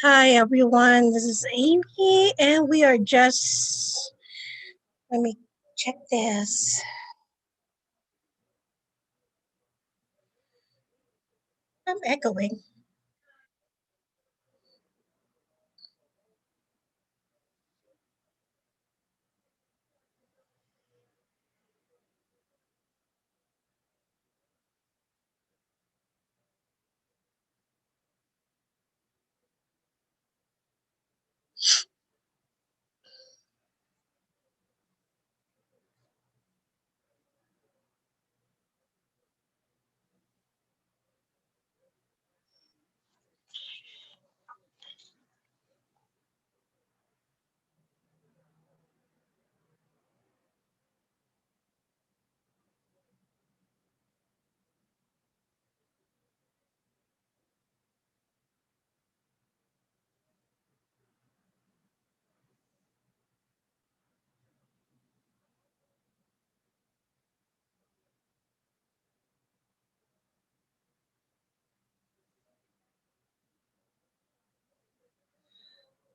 Hi everyone, this is Amy, and we are just. Let me check this. I'm echoing.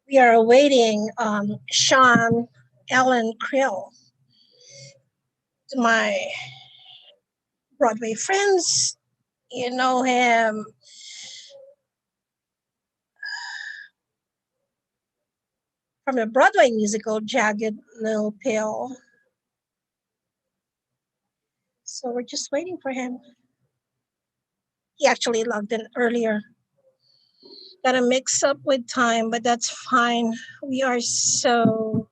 We are awaiting Sean Allan Krill, my Broadway friends. You know him from the Broadway musical Jagged Little Pill. So we're just waiting for him. He actually logged in earlier. Got a mix up with time, but that's fine. We are so.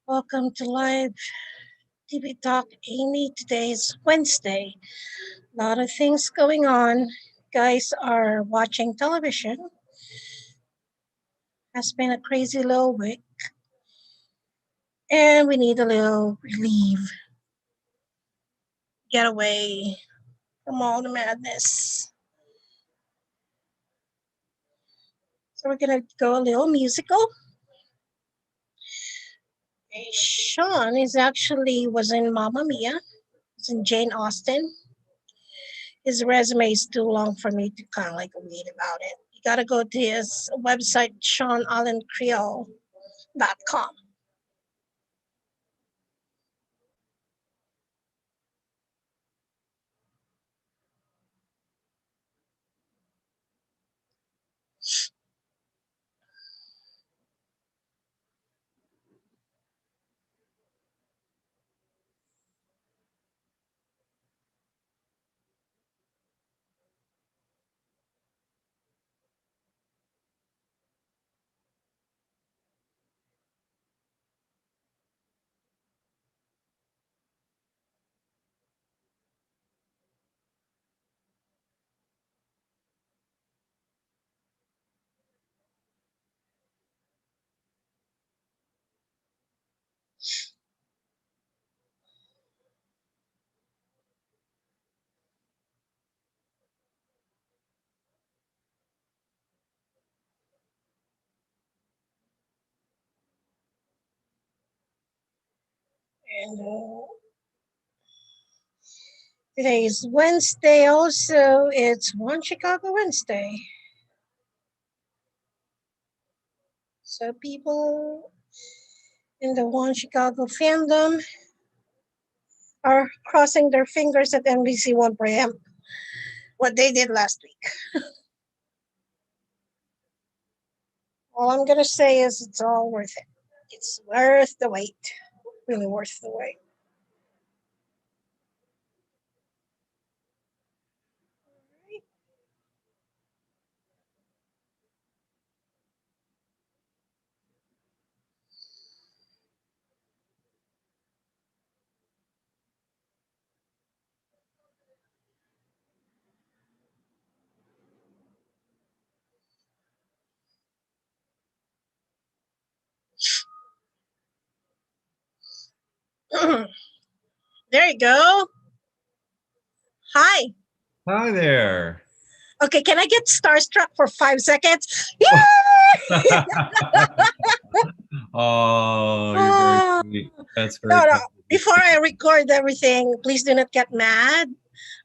Welcome to live TV Talk, Amy. Today is Wednesday. A lot of things going on. Guys are watching television. Has been a crazy little week, and we need a little relief, get away from all the madness. So we're gonna go a little musical. Sean is actually was in Mamma Mia. Was in Jane Austen. His resume is too long for me to kind of like read about it. You gotta go to his website, SeanAllenCreole.com. And today is Wednesday. Also, it's One Chicago Wednesday. So people in the One Chicago fandom are crossing their fingers at NBC won't preempt what they did last week. All I'm gonna say is it's all worth it. It's worth the wait. Really worth the wait. There you go. Hi. Hi there. Okay, can I get starstruck for 5 seconds? Yay! Oh, you're very Oh, sweet. That's very no, no. kind of you. Before I record everything, please do not get mad.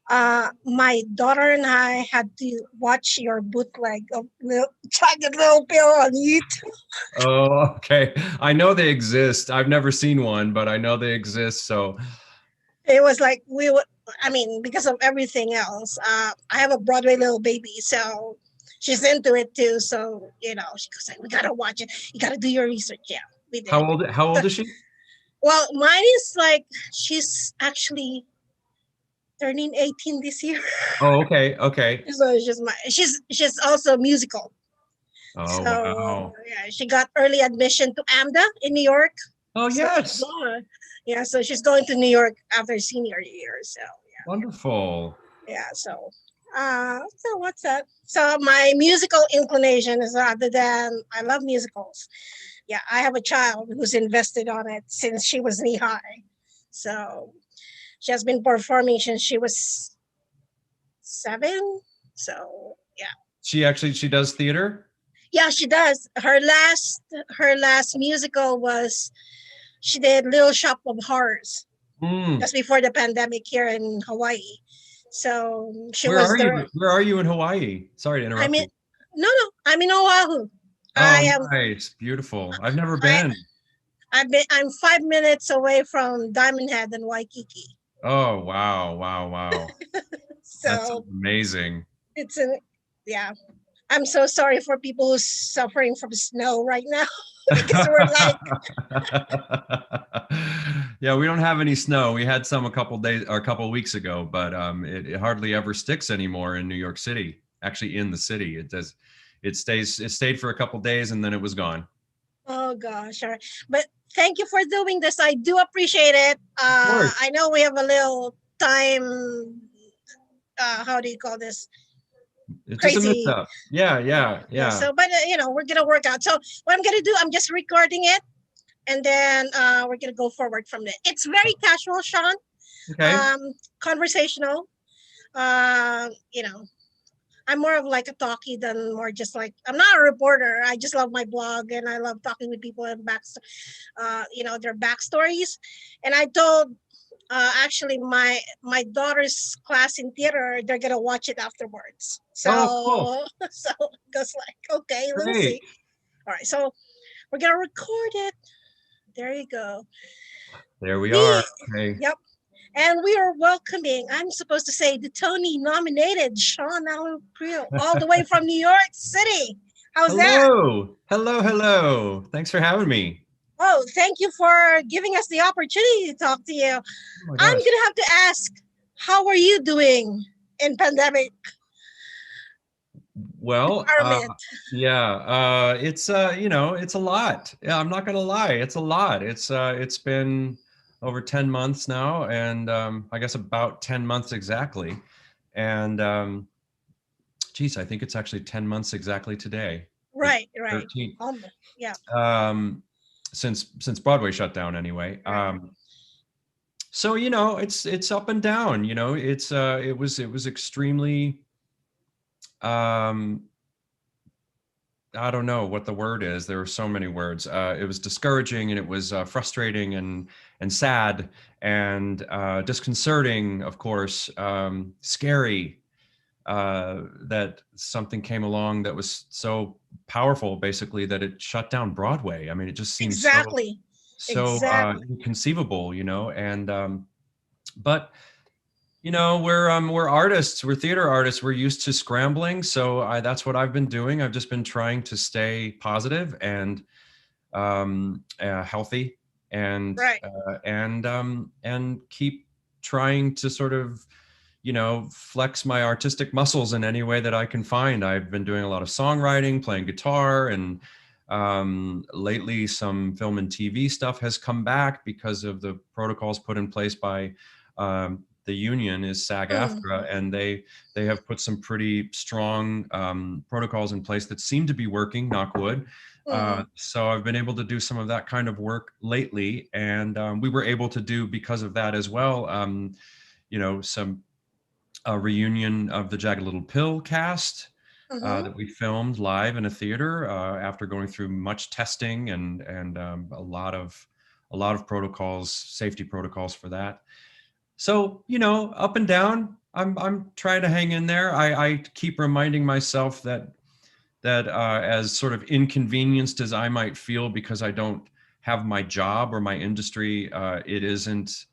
My daughter and I had to watch your bootleg of Jagged Little Pill on YouTube. Oh, okay. I know they exist. I've never seen one, but I know they exist. So, It was like we would. I mean, because of everything else. I have a Broadway little baby, so she's into it too. So she goes like, "We gotta watch it. You gotta do your research." Yeah, we did. how old is she? Well, mine is like she's actually turning 18 this year. Oh, okay. Okay. So she's also musical. Oh, So wow. yeah, she got early admission to AMDA in New York. Oh, So she's yes. going. Yeah, so she's going to New York after senior year. So Wonderful. yeah, so what's that? So my musical inclination is other than I love musicals. Yeah, I have a child who's invested on it since she was knee high. So she has been performing since she was 7. So yeah. She does theater? Yeah, she does. Her last musical was she did Little Shop of Horrors Mm. just before the pandemic here in Hawaii. So she Where was are there. you? Where are you in Hawaii? Sorry to I'm interrupt in you. no, I'm in Oahu. I Oh, am nice. Beautiful. I've never I been. I'm 5 minutes away from Diamond Head and Waikiki. Oh, wow. Wow. Wow. That sounds So amazing. it's an yeah. I'm so sorry for people who's suffering from snow right now because we're like Yeah, we don't have any snow. We had some a couple days or a couple weeks ago, but it hardly ever sticks anymore in New York City. Actually, in the city, it does. It stayed for a couple days and then it was gone. oh gosh, all right. But thank you for doing this. I do appreciate it. Of course. I know we have a little time. How do you call this? It's just a mix Crazy. up. Yeah, yeah, Yeah. yeah. So, but we're gonna work out. So, what I'm gonna do, I'm just recording it, and then we're gonna go forward from there. It's very casual, Sean. Okay. Conversational. Uh, you know, I'm more of like a talkie than more just like I'm not a reporter. I just love my blog and I love talking with people and their backstories. And I told actually my daughter's class in theater, they're gonna watch it afterwards. Oh, cool. So so it goes like, okay, we'll Great. see. All right, so we're gonna record it. There you go. There we are. We Okay. Yep. And we are welcoming, I'm supposed to say, the Tony nominated Sean Allan Krill, all the way from New York City. How's that? Hello. Hello, hello. Thanks for having me. Oh, thank you for giving us the opportunity to talk to you. Oh my I'm gosh. gonna have to ask, how are you doing in pandemic Well, environment? yeah, it's a lot. Yeah, I'm not gonna lie, it's a lot. It's been over 10 months now, and I guess about 10 months exactly. And geez, I think it's actually 10 months exactly today, the Right, right. 13th, Yeah, um, since Broadway shut down anyway. right. So it's up and down. It was extremely. Um, I don't know what the word is. There were so many words. It was discouraging, and it was frustrating, and sad, and disconcerting, of course, scary, that something came along that was so powerful, basically, that it shut down Broadway. I mean, it just seems Exactly. so Exactly. inconceivable, and but we're artists, we're theater artists, we're used to scrambling. So that's what I've been doing. I've just been trying to stay positive and healthy, and Right. keep trying to sort of flex my artistic muscles in any way that I can find. I've been doing a lot of songwriting, playing guitar, and lately some film and TV stuff has come back because of the protocols put in place by the union is Mm, SAG-AFTRA, and they have put some pretty strong protocols in place that seem to be working, knock wood. mm, So I've been able to do some of that kind of work lately, and we were able to do, because of that as well, some a reunion of the Jagged Little Pill cast mm-hmm. that we filmed live in a theater after going through much testing and a lot of protocols, safety protocols for that. So, up and down, I'm trying to hang in there. I keep reminding myself that as sort of inconvenienced as I might feel because I don't have my job or my industry, it isn't.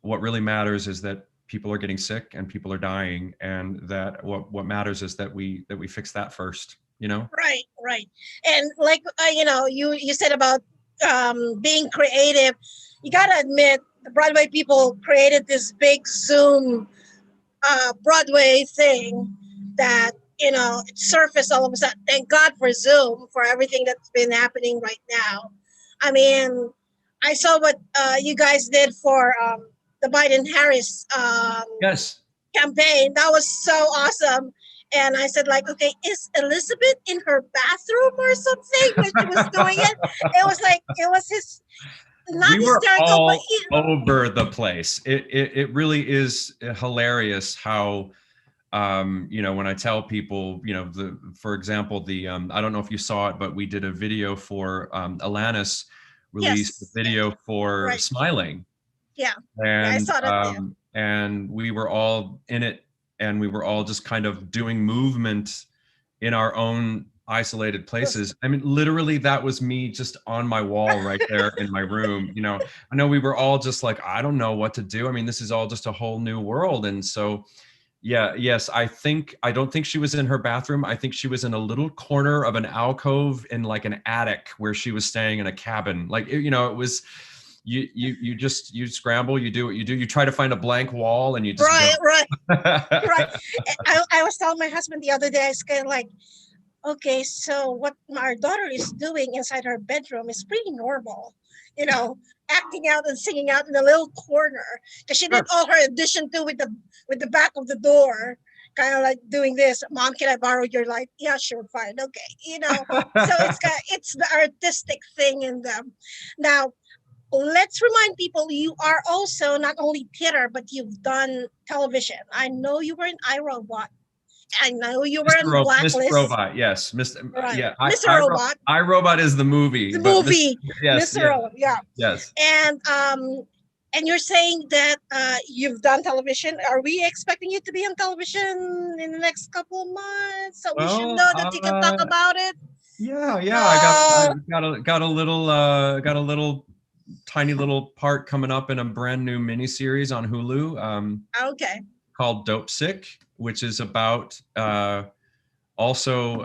What really matters is that people are getting sick and people are dying, and that what matters is that we fix that first. Right, right. And like you said about being creative. You gotta admit, the Broadway people created this big Zoom Broadway thing that it surfaced all of a sudden. Thank God for Zoom for everything that's been happening right now. I mean, I saw what you guys did for the Biden Harris Yes. campaign. That was so awesome. And I said, like, okay, is Elizabeth in her bathroom or something when she was doing it? It was like it was his not We were hysterical, but all over the place. It really is hilarious how when I tell people, for example, I don't know if you saw it, but we did a video for Alanis released a yes, yes, video for right, Smiling, yeah, yeah, I and saw that too. we were all in it, and we were all just kind of doing movement in our own isolated Was- places. I mean, literally, that was me just on my wall right there in my room. I know we were all just like, I don't know what to do. I mean, this is all just a whole new world. And so, yeah, yes, I don't think she was in her bathroom. I think she was in a little corner of an alcove in like an attic where she was staying in a cabin. Like, it was, you scramble, you do what you do. You try to find a blank wall and you just go. right, right, right. I was telling my husband the other day, I was kind of like, okay, so what our daughter is doing inside her bedroom is pretty normal, you know, acting out and singing out in a little corner because she did Sure. all her audition too with the back of the door, kind of like doing this. Mom, can I borrow your light? Yeah, sure, fine, okay, So it's the artistic thing in them. Now, let's remind people you are also not only theater, but you've done television. I know you were in iRobot. I know you were in Mr. Blacklist. Robot, yes, Mr. Right. Yeah, Mr. Robot, I Robot is the movie, the but Mr. movie, Yes, Mr. yes, Robot, yeah. yes. And you're saying that you've done television. Are we expecting you to be on television in the next couple of months? So we should Well, know that you can talk about it. yeah, I Oh, got a little tiny little part coming up in a brand new miniseries on Hulu, okay. called Dope Sick, which is about also,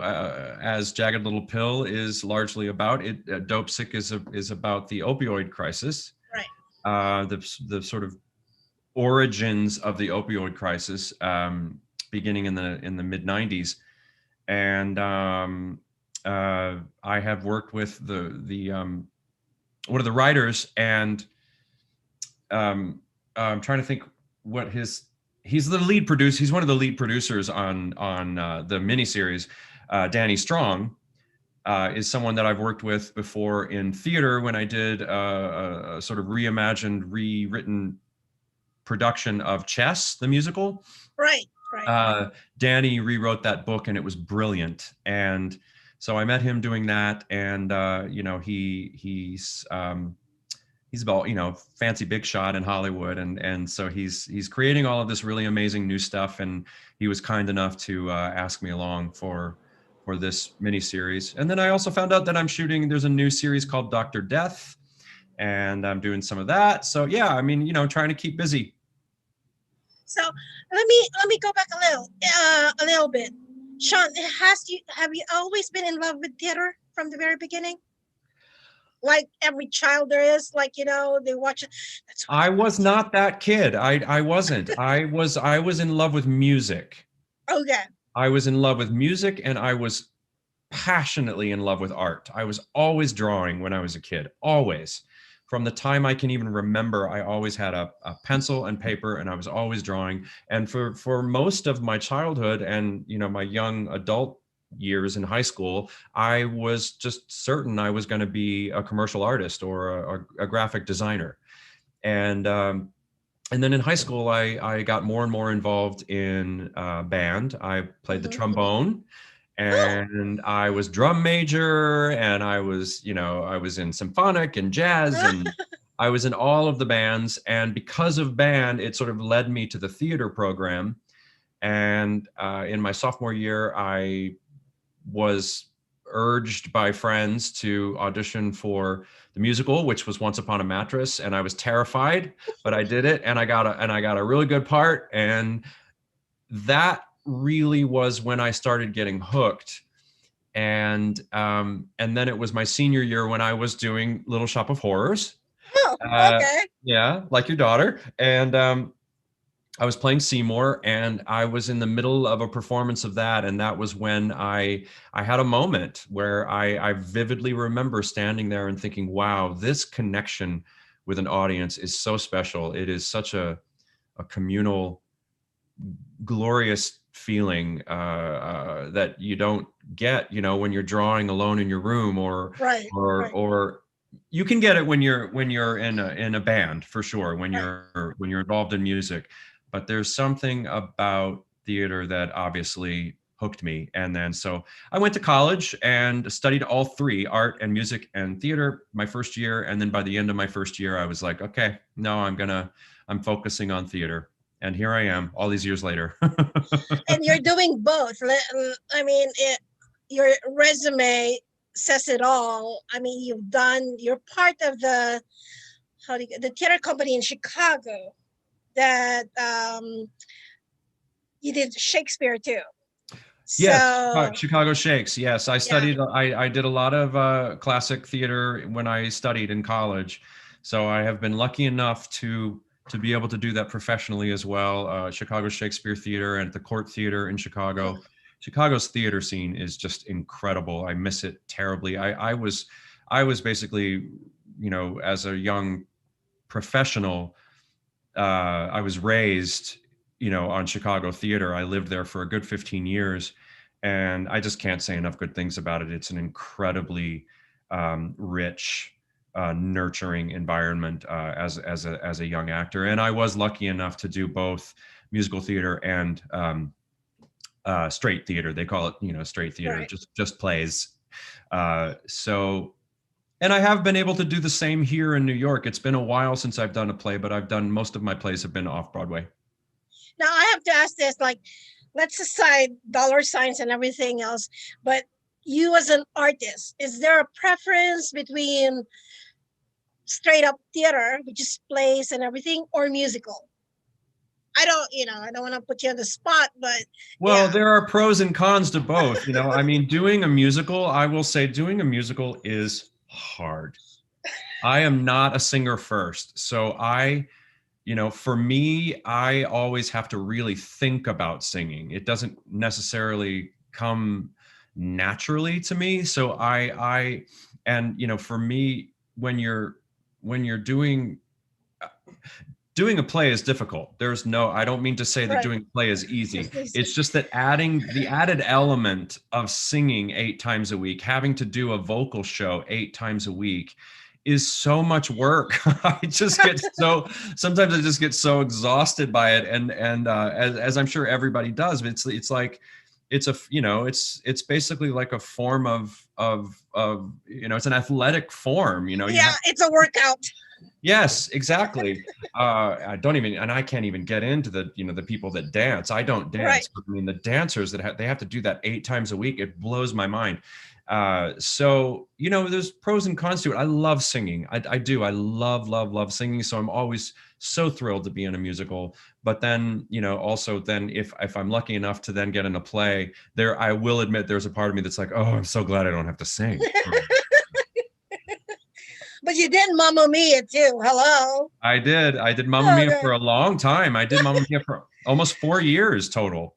as Jagged Little Pill is largely about it. Dope Sick is about the opioid crisis, Right. the sort of origins of the opioid crisis, beginning in the mid '90s, and I have worked with the one of the writers, and I'm trying to think what he's the lead producer. He's one of the lead producers on the miniseries. Danny Strong is someone that I've worked with before in theater when I did a sort of reimagined, rewritten production of Chess, the musical. Right. Right. uh, Danny rewrote that book, and it was brilliant. And so I met him doing that, and he's about fancy big shot in Hollywood, and so he's creating all of this really amazing new stuff, and he was kind enough to ask me along for this mini series. And then I also found out that there's a new series called Dr. Death, and I'm doing some of that. So yeah, I mean, trying to keep busy. So let me go back a little bit. Sean, have you always been in love with theater from the very beginning? Like every child there is, like they watch it. That's what I they was watch. not that kid. I wasn't. I was in love with music. Okay. I was in love with music, and I was passionately in love with art. I was always drawing when I was a kid, always, from the time I can even remember, I always had a pencil and paper, and I was always drawing. And for most of my childhood and, you know, my young adult years in high school, I was just certain I was going to be a commercial artist or a graphic designer. And then in high school, I got more and more involved in band. I played the Mm-hmm. trombone, Oh, and I was drum major, and I was, you know, I was in symphonic and jazz, and I was in all of the bands. And because of band, it sort of led me to the theater program. And in my sophomore year, I was urged by friends to audition for the musical, which was Once Upon a Mattress, and I was terrified, but I did it, and I got a really good part, and that really was when I started getting hooked. And then it was my senior year when I was doing Little Shop of Horrors. oh, Uh, okay. yeah, like your daughter, and I was playing Seymour, and I was in the middle of a performance of that, and that was when I had a moment where I vividly remember standing there and thinking, "Wow, this connection with an audience is so special. It is such a communal, glorious feeling that you don't get, you know, when you're drawing alone in your room, Right, right. or you can get it when you're in a band for sure, Right. when you're involved in music, but there's something about theater that obviously hooked me. And then so I went to college and studied all three, art and music and theater, my first year. And then by the end of my first year, I was like, okay, no, I'm focusing on theater. And here I am all these years later. And you're doing both. I mean, your resume says it all. I mean, you're part of the, the theater company in Chicago that you did Shakespeare too. Yes, So, Chicago Shakes. Yes, yeah. I did a lot of classic theater when I studied in college. So I have been lucky enough to be able to do that professionally as well. Chicago Shakespeare Theater and the Court Theater in Mhm. Chicago. Chicago's theater scene is just incredible. I miss it terribly. I was basically, you know, as a young professional, I was raised, you know, on Chicago theater. I lived there for a good 15 years, and I just can't say enough good things about it. It's an incredibly rich, nurturing environment as a young actor, and I was lucky enough to do both musical theater and straight theater. They call it, you know, straight theater, Right. just plays. So and I have been able to do the same here in New York. It's been a while since I've done a play, but I've done most of my plays have been off Broadway. Now I have to ask this, like, let's aside dollar signs and everything else, but you as an artist, is there a preference between straight up theater, which is plays and everything, or musical? I don't want to put you on the spot, but Well, yeah. there are pros and cons to both. You know, I mean, doing a musical, I will say doing a musical is hard. I am not a singer first. So you know, for me, I always have to really think about singing. It doesn't necessarily come naturally to me. So and you know, for me, when you're doing a play is difficult. There's no, I don't mean to say that Right. doing a play is easy. It's easy. It's just that adding the added element of singing 8 times a week, having to do a vocal show 8 times a week is so much work. I just get so, sometimes I just get so exhausted by it. As I'm sure everybody does, but it's like, it's a, you know, it's basically like a form of, you know, it's an athletic form, you know, you Yeah, have. it's a workout. Yes, exactly. I don't even, and I can't even get into the, you know, the people that dance. I don't Right. dance, but I mean, the dancers that they have to do that 8 times a week, it blows my mind. So, you know, there's pros and cons to it. I love singing. I do. I love singing. So I'm always so thrilled to be in a musical. But then, you know, also then if I'm lucky enough to then get in a play, there, I will admit there's a part of me that's like, oh, I'm so glad I don't have to sing. But you did Mamma Mia too. Hello. I did. I did Mamma Mia Okay. for a long time. I did Mamma Mia for almost 4 years total.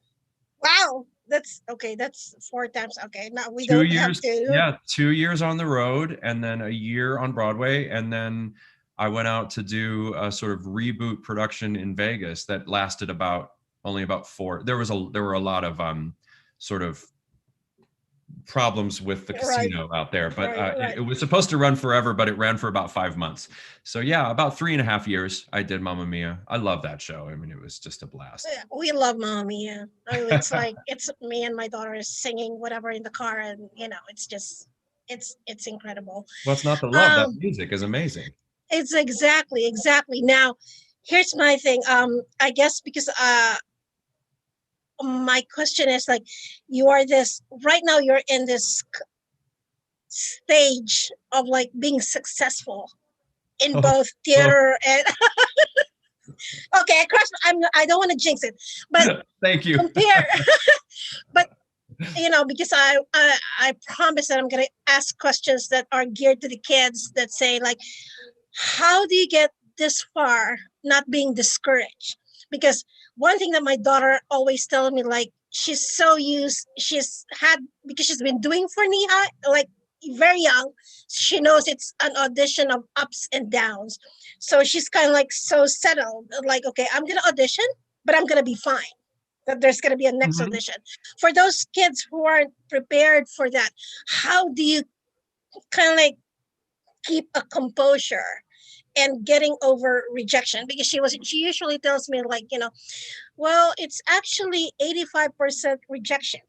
Wow. That's okay. That's four times. Okay. Now we Two don't have years, to. yeah, 2 years on the road, and then a year on Broadway, and then I went out to do a sort of reboot production in Vegas that lasted only about four. There were a lot of sort of problems with the Right, casino out there, but right, it right. was supposed to run forever, but it ran for about 5 months. So yeah, about 3.5 years I did Mamma Mia. I love that show. I mean, it was just a blast. Yeah, we love Mamma Mia. Oh, it's like it's me and my daughter singing whatever in the car, and it's just it's incredible. What's not to love? That Um, music is amazing. it's exactly. Now, here's my thing. I guess because my question is like, you are this right now. You're in this stage of like being successful in Oh, both oh, theater and okay, across. I don't want to jinx it, but thank you. compare. But because I promise that I'm going to ask questions that are geared to the kids that say like, how do you get this far not being discouraged? Because one thing that my daughter always tells me, like, she's had, because she's been doing for Niha like very young, she knows it's an audition of ups and downs. So she's kind of like so settled, like, okay, I'm gonna audition, but I'm gonna be fine, that there's going to be a next Mhm. audition. For those kids who aren't prepared for that, how do you kind of like keep a composure and getting over rejection? Because she usually tells me like, well, it's actually 85% rejection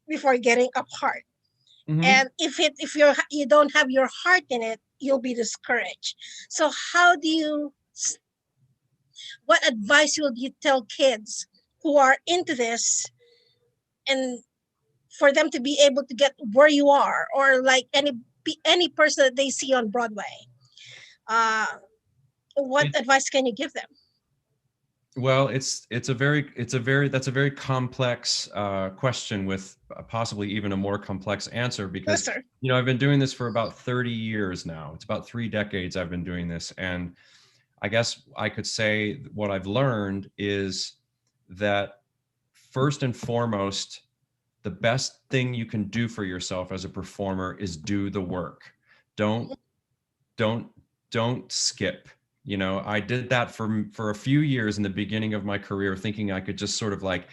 before getting a part. Mhm. And if you don't have your heart in it, you'll be discouraged. So how do you what advice would you tell kids who are into this, and for them to be able to get where you are, or like any person that they see on Broadway? Uh, what It, advice can you give them? well, that's a very complex question with possibly even a more complex answer Yes, because sir. I've been doing this for about 30 years now. It's about 3 decades I've been doing this, and I guess I could say what I've learned is that first and foremost, the best thing you can do for yourself as a performer is do the work. Don't don't don't skip. I did that for a few years in the beginning of my career, thinking I could just sort of like,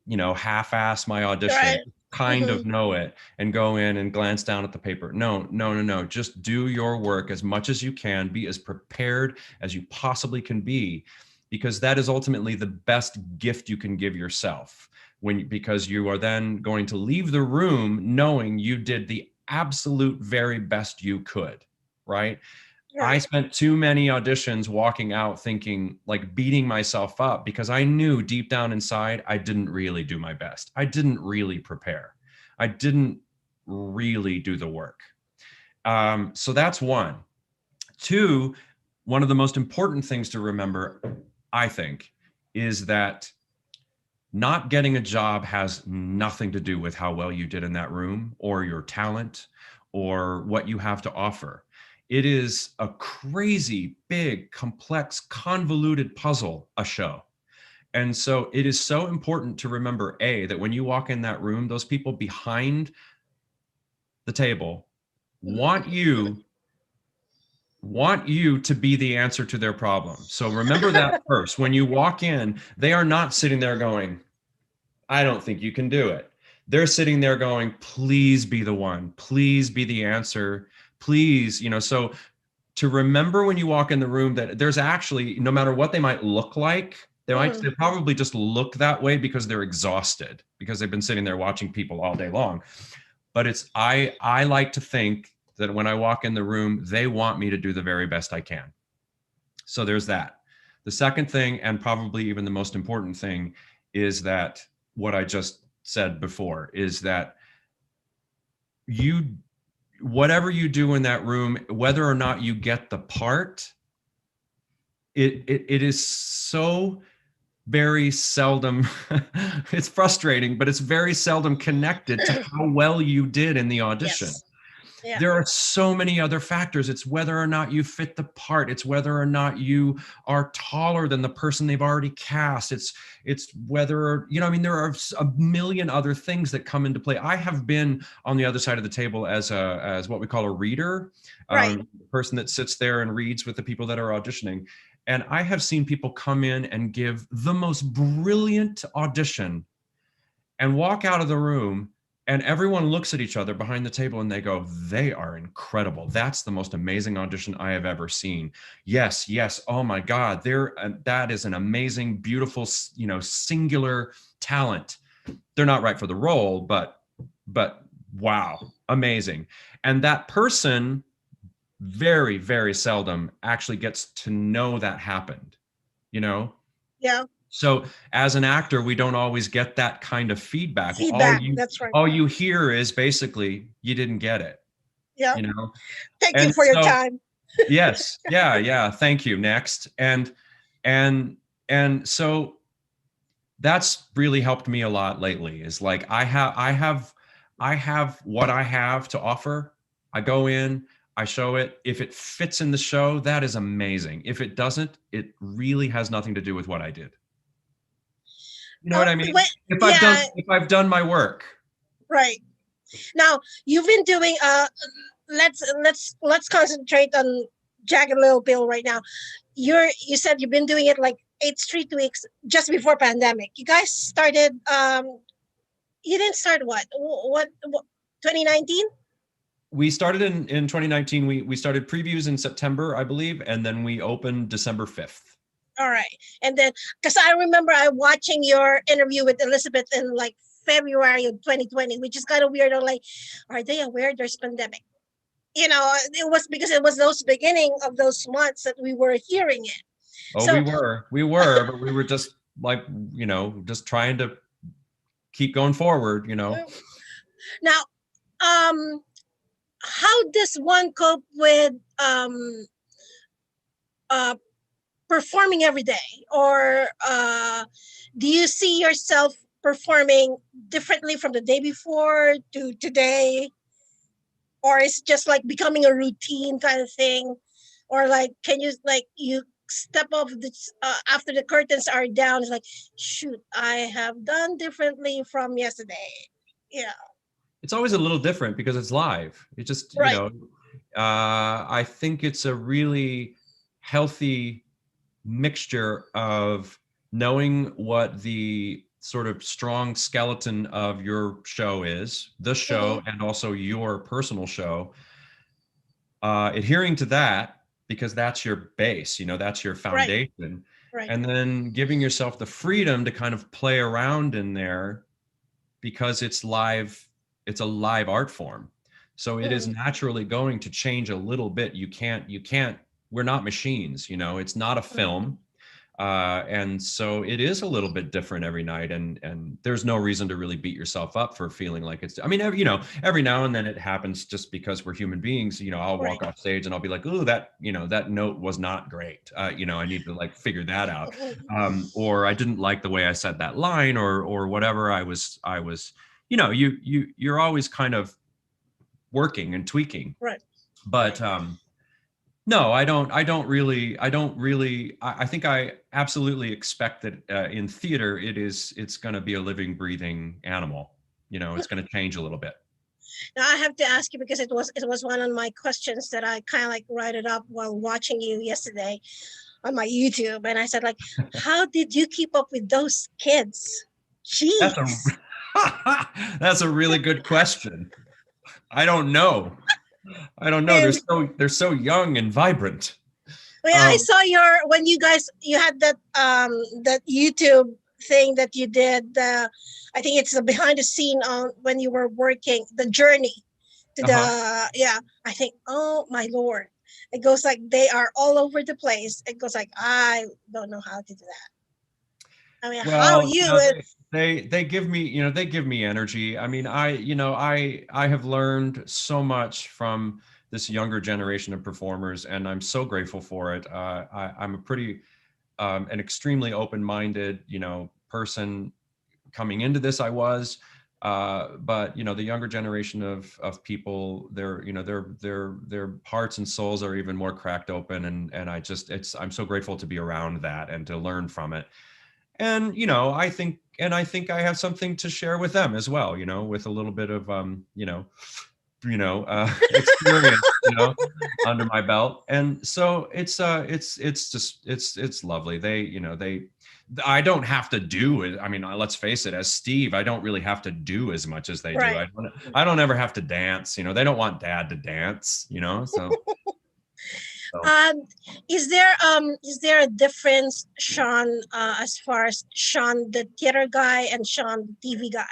half-ass my audition, Right. kind Mm-hmm. of know it, and go in and glance down at the paper. No, no, no, no. Just do your work as much as you can. Be as prepared as you possibly can be, because that is ultimately the best gift you can give yourself, because you are then going to leave the room knowing you did the absolute very best you could, right? I Right. spent too many auditions walking out thinking, like, beating myself up because I knew deep down inside I didn't really do my best. I didn't really prepare. I didn't really do the work. So that's one. Two, one of the most important things to remember, I think, is that not getting a job has nothing to do with how well you did in that room or your talent or what you have to offer. It is a crazy, big, complex, convoluted puzzle, a show. And so it is so important to remember, A, that when you walk in that room, those people behind the table want you want you to be the answer to their problem. So remember that first. When you walk in, they are not sitting there going, I don't think you can do it. They're sitting there going, please be the one, please be the answer, please, so to remember when you walk in the room that there's actually, no matter what they might look like, they Mm. probably just look that way because they're exhausted, because they've been sitting there watching people all day long. But I like to think that when I walk in the room, they want me to do the very best I can. So there's that. The second thing, and probably even the most important thing, is that what I just said before is that you, whatever you do in that room, whether or not you get the part, it is so very seldom it's frustrating, but it's very seldom connected to how well you did in the audition. Yes. Yeah. There are so many other factors. It's whether or not you fit the part. It's whether or not you are taller than the person they've already cast. It's whether, you know, I mean, there are a million other things that come into play. I have been on the other side of the table as what we call a reader, Right. the person that sits there and reads with the people that are auditioning. And I have seen people come in and give the most brilliant audition and walk out of the room, and everyone looks at each other behind the table and they go, they are incredible. That's the most amazing audition I have ever seen. Yes, yes. Oh my God, that is an amazing, beautiful, you know, singular talent. They're not right for the role, but wow, amazing. And that person very, very seldom actually gets to know that happened, you know? Yeah. So as an actor, we don't always get that kind of feedback. Feedback. That's right. All you hear is basically you didn't get it, Yeah. you know? Thank you And for your so time. yes, yeah, yeah, thank you. Next. And and so that's really helped me a lot lately, is like I have what I have to offer. I go in, I show it. If it fits in the show, that is amazing. If it doesn't, it really has nothing to do with what I did. You know what I mean? Wait, yeah, If I've done my work. right. Now you've been doing let's concentrate on Jagged Little Pill right now. You said you've been doing it like 8 straight weeks just before pandemic. You guys started you didn't start what 2019? We started in 2019. We started previews in September, I believe, and then we opened December 5th. All right. And then because I remember I watching your interview with Elizabeth in like February of 2020, which is kind of weird. I'm like, are they aware there's pandemic? You know, it was because it was those beginning of those months that we were hearing it. Oh, So we were, but we were just like, you know, just trying to keep going forward, you know. now, how does one cope with uh, performing every day, or do you see yourself performing differently from the day before to today, or it's just like becoming a routine kind of thing, or like can you like you step off this after the curtains are down, it's like, shoot, I have done differently from yesterday. Yeah. It's always a little different because it's live. It just, you Right. know, I think it's a really healthy mixture of knowing what the sort of strong skeleton of your show is, the show, Mm-hmm. and also your personal show, adhering to that because that's your base, you know, that's your Right. foundation. Right. And then giving yourself the freedom to kind of play around in there because it's a live art form. So it is Mm-hmm. naturally going to change a little bit. We're not machines, you know, it's not a film. And so it is a little bit different every night, and there's no reason to really beat yourself up for feeling like it's, I mean, you know, every now and then it happens just because we're human beings. You know, I'll Right. walk off stage and I'll be like, oh, that, you know, that note was not great. You know, I need to like figure that out. Or I didn't like the way I said that line, or whatever. I was, you know, you're always kind of working and tweaking. Right. But no, I don't really. I think I absolutely expect that in theater, it's going to be a living, breathing animal. You know, it's going to change a little bit. Now I have to ask you because it was one of my questions that I kind of like write it up while watching you yesterday on my YouTube, and I said like, how did you keep up with those kids? That's a Jeez. that's a really good question. I don't know. I don't know. And They're so young and vibrant. when I Um, saw your when you had that YouTube thing that you did, I think it's the behind the scene on when you were working the journey to uh-huh. the, yeah, I think, oh my lord, it goes like they are all over the place. It goes like I don't know how to do that. I mean, how Well, you you know, they give me, you know, they give me energy. I mean, you know, I have learned so much from this younger generation of performers, and I'm so grateful for it. I'm a pretty an extremely open-minded, you know, person coming into this. I was, But the younger generation of people, their hearts and souls are even more cracked open, and I'm so grateful to be around that and to learn from it. And I think I have something to share with them as well, with a little bit of experience, under my belt. And so it's lovely. I don't have to do it. I mean, let's face it, as Steve, I don't really have to do as much as they do. Right. I don't ever have to dance. They don't want dad to dance, so. Um, is there a difference, Sean, as far as Sean the theater guy and Sean the TV guy?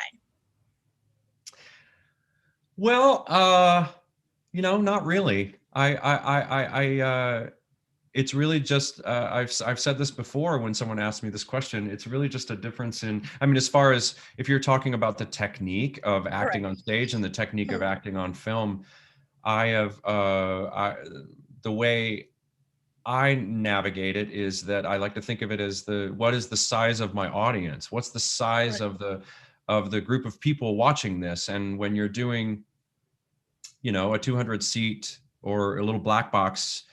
Well, not really. It's really just, I've said this before when someone asked me this question. It's really just a difference in, I mean, as far as if you're talking about the technique of acting Right. on stage and the technique of acting on film, the way I navigate it is that I like to think of it as what is the size of my audience? What's the size Right. of the group of people watching this? And when you're doing, a 200 seat or a little black box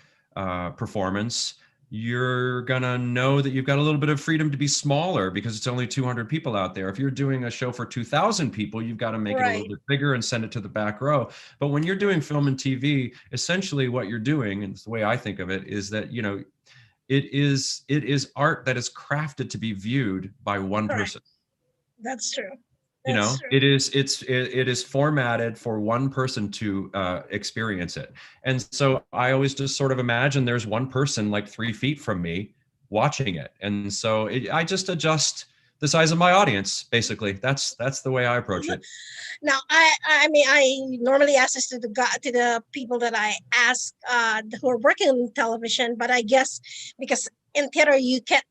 performance, you're gonna know that you've got a little bit of freedom to be smaller because it's only 200 people out there. If you're doing a show for 2,000 people, you've got to make it a little Right. bit bigger and send it to the back row. But when you're doing film and TV, essentially what you're doing, and it's the way I think of it, is that it is art that is crafted to be viewed by one Correct. person. That's true. That's true. It is formatted for one person to experience it. And so I always just sort of imagine there's one person like 3 feet from me watching it. And so I just adjust the size of my audience, basically. That's the way I approach it. Now, I mean, I normally ask this to the people that I ask who are working in television, but I guess because in theater you can't,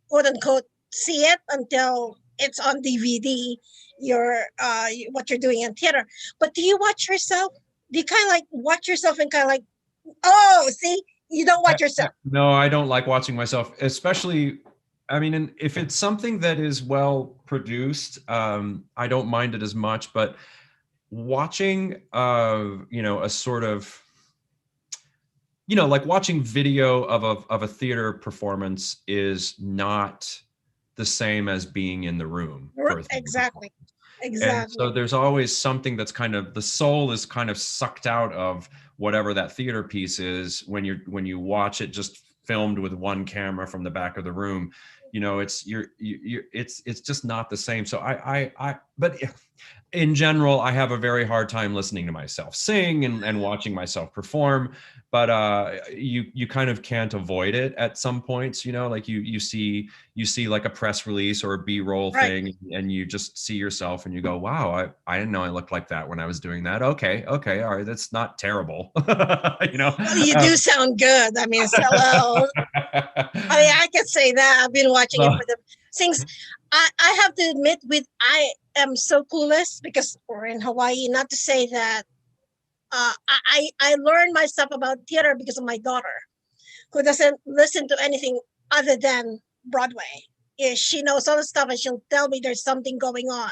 quote unquote, see it until it's on DVD. What you're doing in theater. But do you watch yourself? Do you kind of like watch yourself and kind of like, oh, see, you don't watch yourself? No, I don't like watching myself, especially. I mean, if it's something that is well produced, I don't mind it as much. But watching, a sort of, like watching video of a theater performance is not the same as being in the room for a theater Exactly. performance. And Exactly. so there's always something that's kind of, the soul is kind of sucked out of whatever that theater piece is when you watch it just filmed with one camera from the back of the room. It's just not the same. So but in general, I have a very hard time listening to myself sing and watching myself perform. But you kind of can't avoid it at some points, like you see like a press release or a B-roll Right. thing, and you just see yourself and you go, wow, I didn't know I looked like that when I was doing that. Okay, all right, that's not terrible. Well, you do sound good. I mean, hello. I mean, I can say that. I've been watching it for the things. I have to admit, I am so clueless because we're in Hawaii. Not to say that I learned my stuff about theater because of my daughter, who doesn't listen to anything other than Broadway. Yeah, she knows all the stuff, and she'll tell me there's something going on,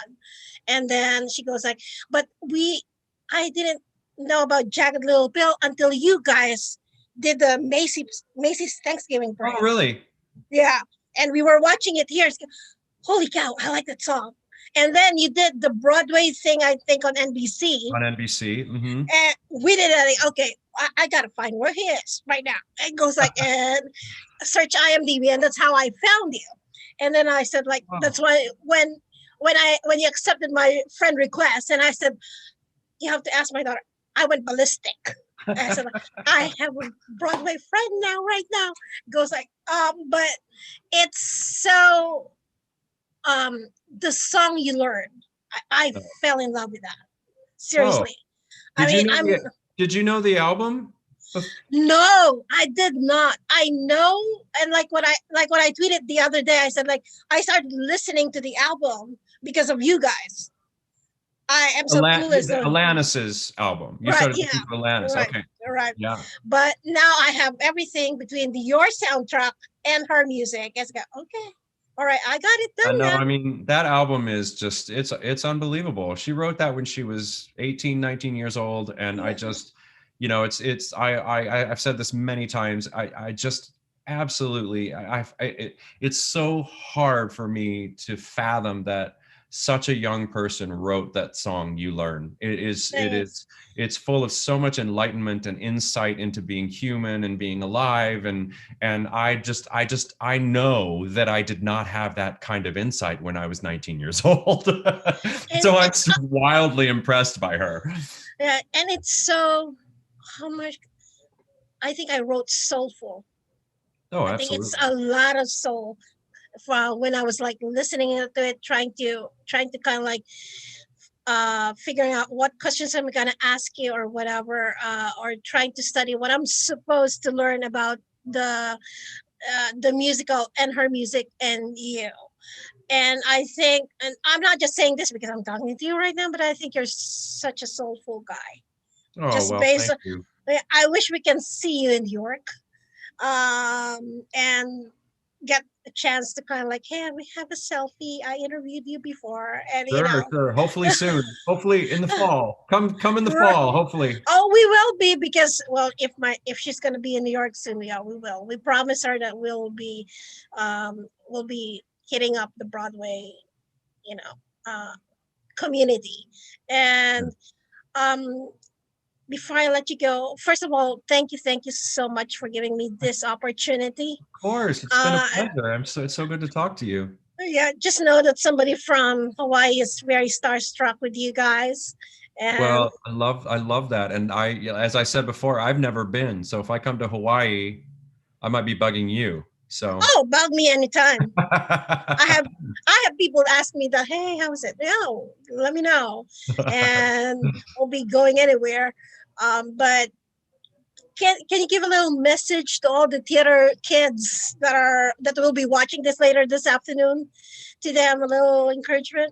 and then she goes like, "But I didn't know about Jagged Little Pill until you guys did the Macy's Thanksgiving Parade." Oh, really? Yeah, and we were watching it here. Holy cow, I like that song. And then you did the Broadway thing, I think, on NBC. On NBC. Mm-hmm. And we did it. Okay, I gotta find where he is right now. It goes like, and search IMDb, and that's how I found you. And then I said, like, Wow. that's why when you accepted my friend request, and I said, you have to ask my daughter. I went ballistic. And I said, like, I have a Broadway friend now, right now. It goes like, but it's so the song you learned, I fell in love with that. Seriously. Oh. I'm Did you know the album? no, I did not. I know, and like what I tweeted the other day, I said like I started listening to the album because of you guys. I am so clueless. Alanis's album. You started listening to Alanis. Right, Okay. right. Yeah. But now I have everything between your soundtrack and her music. It's like, All right, I got it I done know. now. I mean, that album is just, it's unbelievable. She wrote that when she was 18, 19 years old. And I Yeah. just, I've said this many times. I just absolutely, it's so hard for me to fathom that such a young person wrote that song, You Learn. Yes. It's full of so much enlightenment and insight into being human and being alive. And I know that I did not have that kind of insight when I was 19 years old. And So I'm it's wildly impressed by her. and it's so how much I think I wrote soulful. Oh, I think it's absolutely. a lot of soul from when I was like listening to it, trying to kind of like figuring out what questions I'm gonna ask you or whatever, or trying to study what I'm supposed to learn about the musical and her music and you. And I think, and I'm not just saying this because I'm talking to you right now, but I think you're such a soulful guy. Oh, Just well, based thank on, you. I wish we can see you in New York, and get a chance to kind of like, hey, we have a selfie. I interviewed you before, and Sure, sure. Hopefully soon. Hopefully in the fall. Come in the fall, hopefully. oh, we will be because well, if she's gonna be in New York soon, yeah, we will. We promise her that we'll be hitting up the Broadway, you know, community. And um, before I let you go, first of all, thank you so much for giving me this opportunity. Of course, it's been a Uh, pleasure. It's so good to talk to you. yeah, just know that somebody from Hawaii is very starstruck with you guys. And Well, I love that. And as I said before, I've never been. So if I come to Hawaii, I might be bugging you. So oh, bug me anytime. I have I have people ask me that, hey, how is it? No, let me know, and we'll be going anywhere. But can you give a little message to all the theater kids that will be watching this later this afternoon? To them, a little encouragement.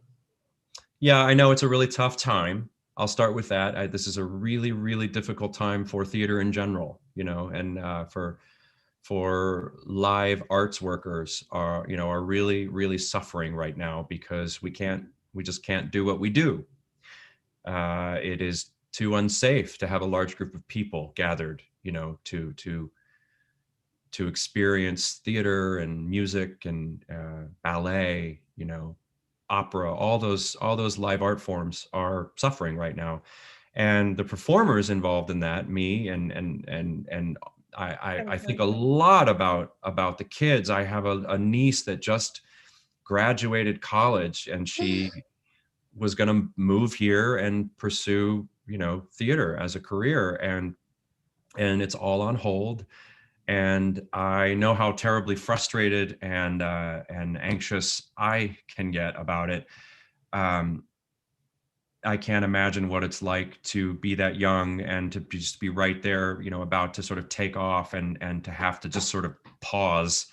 yeah, I know it's a really tough time. I'll start with that. This is a really, really difficult time for theater in general, and for live arts workers are really, really suffering right now because we just can't do what we do. It is too unsafe to have a large group of people gathered, to experience theater and music and ballet, opera. All those live art forms are suffering right now, and the performers involved in that, me and I think a Everybody. lot about the kids. I have a niece that just graduated college, and she was going to move here and pursue theater as a career, and it's all on hold. And I know how terribly frustrated and anxious I can get about it. um, I can't imagine what it's like to be that young and to just be right there, about to sort of take off and to have to just sort of pause.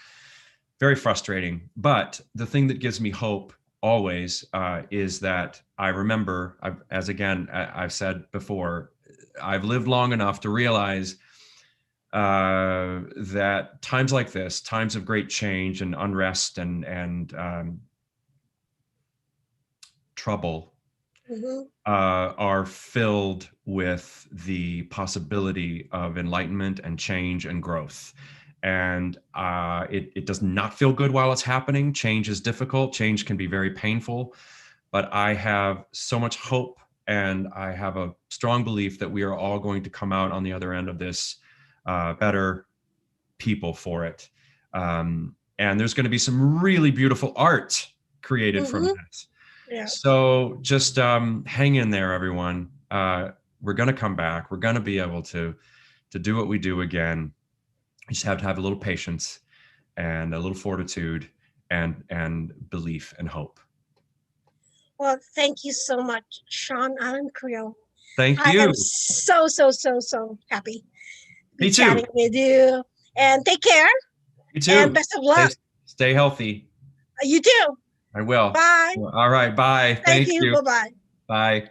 Very frustrating. But the thing that gives me hope always is that I remember, as again, I've said before, I've lived long enough to realize that times like this, times of great change and unrest and trouble, Mm-hmm. are filled with the possibility of enlightenment and change and growth. And it does not feel good while it's happening. Change is difficult. Change can be very painful. But I have so much hope, and I have a strong belief that we are all going to come out on the other end of this better people for it. And there's going to be some really beautiful art created from Mm-hmm. this. Yes. So just hang in there, everyone. We're going to come back. We're going to be able to do what we do again. You just have to have a little patience and a little fortitude and belief and hope. Well, thank you so much, Sean Allan Krill. Thank I am you. so happy to be Me too. chatting with you. And take care You and too. best of Stay, luck. stay healthy. You too. I will. Bye. All right. Bye. Thank Thank you. you. Bye bye. Bye.